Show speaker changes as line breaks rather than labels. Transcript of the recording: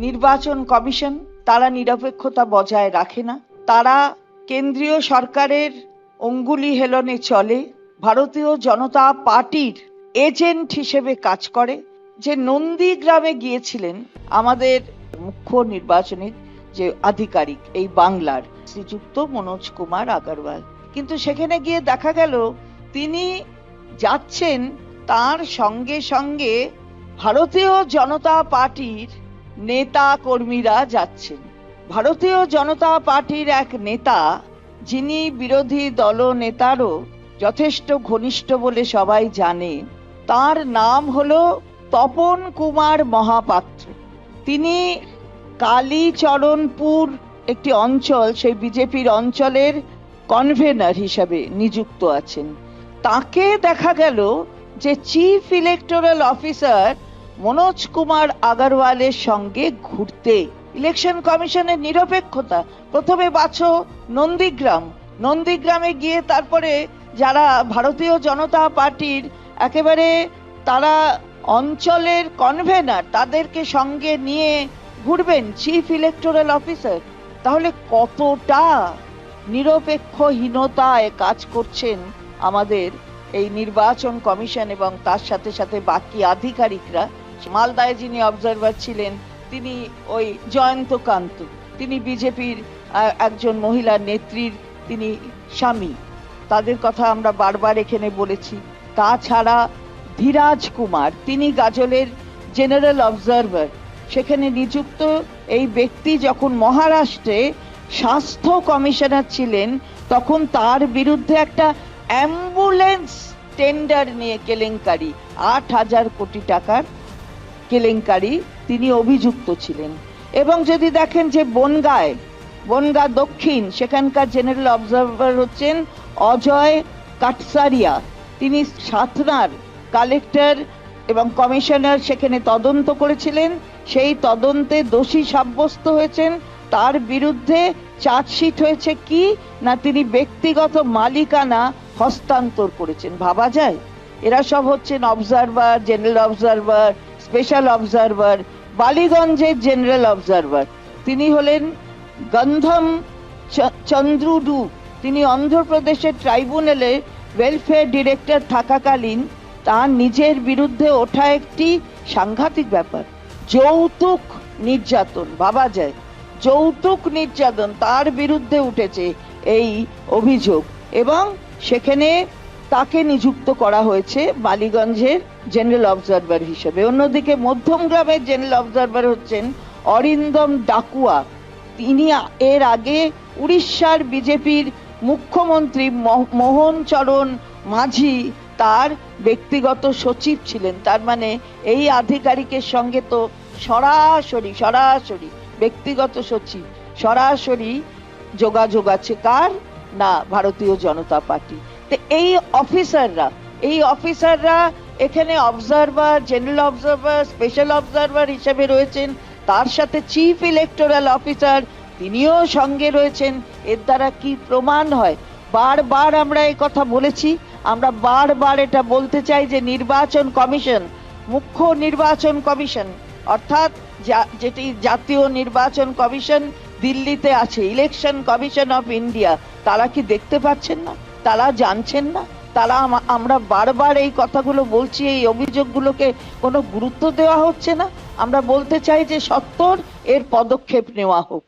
নির্বাচন কমিশন তারা নিরপেক্ষতা বজায় রাখে না, তারা কেন্দ্রীয় সরকারের অঙ্গুলি হেলনে চলে, ভারতীয় জনতা পার্টির এজেন্ট হিসেবে কাজ করে। যে নন্দীগ্রামে গিয়েছিলেন আমাদের মুখ্য নির্বাচনী যে আধিকারিক এই বাংলার শ্রীযুক্ত মনোজ কুমার আগরওয়াল, কিন্তু সেখানে গিয়ে দেখা গেল তিনি যাচ্ছেন, তার সঙ্গে সঙ্গে ভারতীয় জনতা পার্টির নেতা কর্মীরা যাচ্ছেন। ভারতীয় জনতা পার্টির এক নেতা, যিনি বিরোধী দল নেতারও যথেষ্ট ঘনিষ্ঠ বলে সবাই জানে, তার নাম হলো তপন কুমার মহাপাত্র। তিনি কালীচরণপুর একটি অঞ্চল, সেই বিজেপির অঞ্চলের কনভেনার হিসাবে নিযুক্ত আছেন। তাকে দেখা গেল যে chief electoral officer Manoj Kumar আগরওয়ালের সঙ্গে ঘুরতে। ইলেকশন কমিশনের নিরপেক্ষতা, প্রথমে বাছো নন্দীগ্রামে গিয়ে তারপরে যারা ভারতীয় জনতা পার্টির একেবারে তারা অঞ্চলের কনভেনার, তাদেরকে সঙ্গে নিয়ে ঘুরবেন চিফ ইলেকটোরাল অফিসার। তাহলে কতটা নিরপেক্ষহীনতায় কাজ করছেন আমাদের এই নির্বাচন কমিশন এবং তার সাথে সাথে বাকি আধিকারিকরা। মালদায় যিনি অবজারভার ছিলেন তিনি ওই জয়ন্তকান্ত, তিনি বিজেপির একজন মহিলা নেত্রীর তিনি স্বামী, তাদের কথা আমরা বারবার এখানে বলেছি। তাছাড়া ধীরাজ কুমার, তিনি গাজলের জেনারেল অবজারভার, সেখানে নিযুক্ত এই ব্যক্তি যখন মহারাষ্ট্রে স্বাস্থ্য কমিশনার ছিলেন তখন তার বিরুদ্ধে একটা অ্যাম্বুলেন্স টেন্ডার নিয়ে কেলেঙ্কারি, 8,000 কোটি টাকার কেলেঙ্কারি তিনি অভিযুক্ত ছিলেন। এবং যদি দেখেন যে বনগা দক্ষিণ, সেখানকার জেনারেল অবজারভার হচ্ছেন অজয় কাটসারিয়া, তিনি সাতনার কালেক্টর এবং কমিশনার সেখানে তদন্ত করেছিলেন, সেই তদন্তে দোষী সাব্যস্ত হয়েছেন, তার বিরুদ্ধে চার্জশিট হয়েছে কি না তিনি ব্যক্তিগত মালিকানা হস্তান্তর করেছেন। ভাবা যায়? এরা সব হচ্ছেন observer, general observer, special observer. বালিগঞ্জের জেনারেল অবজারভার তিনি হলেন গন্ধম চন্দ্রুডু, তিনি অন্ধ্রপ্রদেশের ট্রাইব্যুনালে ওয়েলফেয়ার ডিরেক্টর থাকাকালীন তার নিজের বিরুদ্ধে ওঠা একটি সাংঘাতিক ব্যাপার, যৌতুক নির্যাতন। ভাবা যায়? যৌতুক নির্যাতন, তার বিরুদ্ধে উঠেছে এই অভিযোগ এবং সেখানে তাকে নিযুক্ত করা হয়েছে বালিগঞ্জের জেনারেল অবজারভার হিসেবে। অন্যদিকে মধ্যমগ্রামের জেনারেল অবজারভার হচ্ছেন অরিন্দম ডাকুয়া, তিনি এর আগে উড়িষ্যার বিজেপির মুখ্যমন্ত্রী মোহন চরণ মাঝি তার ব্যক্তিগত সচিব ছিলেন। তার মানে এই আধিকারিকের সঙ্গে তো সরাসরি ব্যক্তিগত সচিব সরাসরি যোগাযোগ আছে কার না ভারতীয় জনতা পার্টি। তো এই অফিসাররা এখানে observer, general observer, special observer হিসেবে রয়েছেন, তার সাথে চিফ ইলেকটোরাল অফিসার তিনিও সঙ্গে রয়েছেন। এর দ্বারা কি প্রমাণ হয়? বারবার আমরা এই কথা বলেছি, আমরা বারবার এটা বলতে চাই যে নির্বাচন কমিশন, মুখ্য নির্বাচন কমিশন অর্থাৎ যেটি জাতীয় নির্বাচন কমিশন দিল্লিতে আছে, ইলেকশন কমিশন অফ ইন্ডিয়া, তারা কি দেখতে পাচ্ছেন না? তারা জানছেন না? তারা আমরা বারবার এই কথাগুলো বলছি, এই অভিযোগগুলোকে কোনো গুরুত্ব দেওয়া হচ্ছে না। আমরা বলতে চাই যে সত্বর এর পদক্ষেপ নেওয়া হোক।